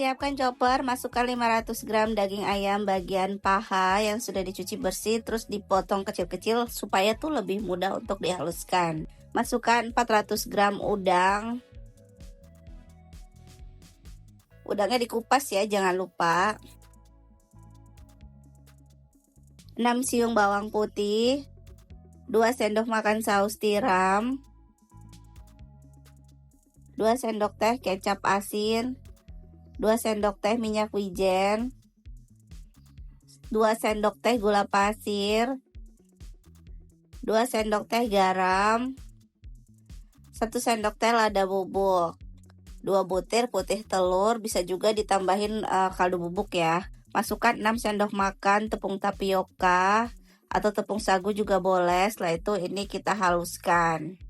Siapkan chopper, masukkan 500 gram daging ayam bagian paha yang sudah dicuci bersih, terus dipotong kecil-kecil supaya tuh lebih mudah untuk dihaluskan. Masukkan 400 gram udang. Udangnya dikupas ya, jangan lupa. 6 siung bawang putih, 2 sendok makan saus tiram, 2 sendok teh kecap asin, 2 sendok teh minyak wijen, 2 sendok teh gula pasir, 2 sendok teh garam, 1 sendok teh lada bubuk, 2 butir putih telur, bisa juga ditambahin kaldu bubuk ya. Masukkan 6 sendok makan tepung tapioka atau tepung sagu juga boleh. Setelah itu ini kita haluskan.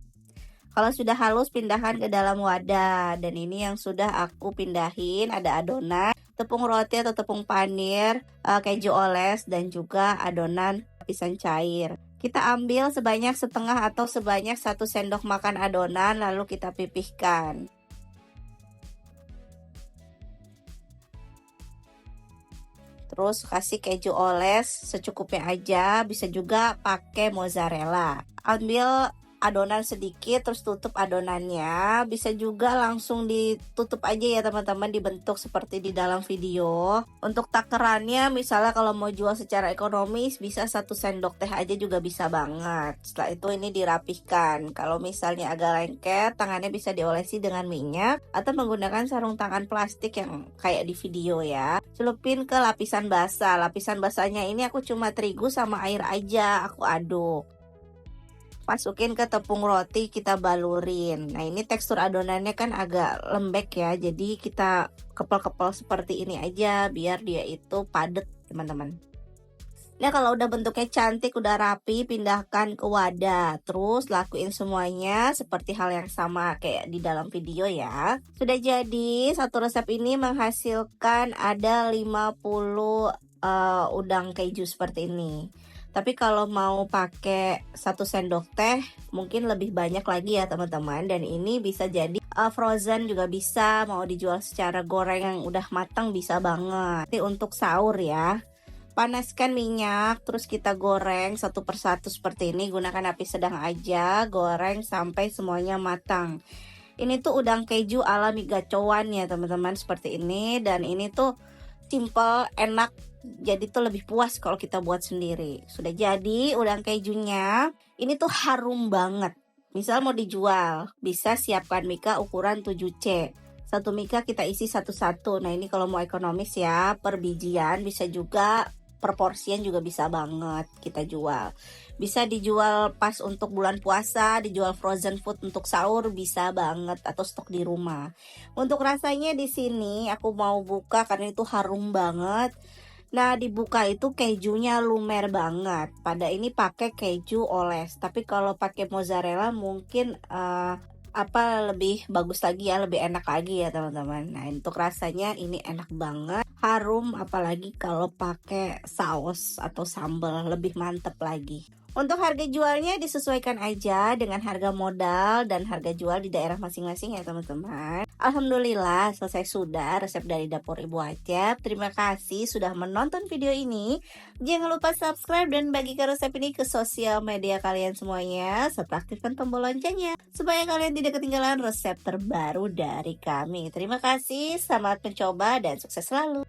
Kalau sudah halus, pindahkan ke dalam wadah. Dan ini yang sudah aku pindahin, ada adonan tepung roti atau tepung panir, keju oles, dan juga adonan lapisan cair. Kita ambil sebanyak setengah atau sebanyak 1 sendok makan adonan, lalu kita pipihkan. Terus kasih keju oles secukupnya aja, bisa juga pakai mozzarella. Ambil adonan sedikit, terus tutup adonannya. Bisa juga langsung ditutup aja ya teman-teman, dibentuk seperti di dalam video. Untuk takarannya misalnya kalau mau jual secara ekonomis, bisa 1 sendok teh aja juga bisa banget. Setelah itu ini dirapihkan. Kalau misalnya agak lengket, tangannya bisa diolesi dengan minyak atau menggunakan sarung tangan plastik yang kayak di video ya. Celupin ke lapisan basah. Lapisan basahnya ini aku cuma terigu sama air aja, aku aduk. Masukin ke tepung roti, kita balurin. Nah ini tekstur adonannya kan agak lembek ya, jadi kita kepel-kepel seperti ini aja biar dia itu padat teman-teman. Nah kalau udah bentuknya cantik, udah rapi, pindahkan ke wadah. Terus lakuin semuanya seperti hal yang sama kayak di dalam video ya. Sudah jadi, satu resep ini menghasilkan ada 50 udang keju seperti ini. Tapi kalau mau pakai 1 sendok teh mungkin lebih banyak lagi ya teman-teman. Dan ini bisa jadi frozen juga bisa, mau dijual secara goreng yang udah matang bisa banget. Ini untuk sahur ya. Panaskan minyak, terus kita goreng satu persatu seperti ini. Gunakan api sedang aja, goreng sampai semuanya matang. Ini tuh udang keju ala mie gacoan ya teman-teman, seperti ini. Dan ini tuh simple, enak, jadi tuh lebih puas kalau kita buat sendiri. Sudah jadi udang kejunya. Ini tuh harum banget. Misal mau dijual, bisa siapkan mika ukuran 7C. Satu mika kita isi satu-satu. Nah ini kalau mau ekonomis ya, per bijian, bisa juga per porsian juga bisa banget kita jual. Bisa dijual pas untuk bulan puasa, dijual frozen food untuk sahur bisa banget, atau stok di rumah. Untuk rasanya di sini aku mau buka karena itu harum banget. Nah dibuka itu kejunya lumer banget. Pada ini pakai keju oles, tapi kalau pakai mozzarella mungkin lebih bagus lagi ya, lebih enak lagi ya teman-teman. Nah untuk rasanya ini enak banget, harum, apalagi kalau pakai saus atau sambal lebih mantep lagi. Untuk harga jualnya disesuaikan aja dengan harga modal dan harga jual di daerah masing-masing ya teman-teman. Alhamdulillah selesai sudah resep dari dapur Ibu Acep. Terima kasih sudah menonton video ini. Jangan lupa subscribe dan bagikan resep ini ke sosial media kalian semuanya, serta aktifkan tombol loncengnya supaya kalian tidak ketinggalan resep terbaru dari kami. Terima kasih, selamat mencoba dan sukses selalu.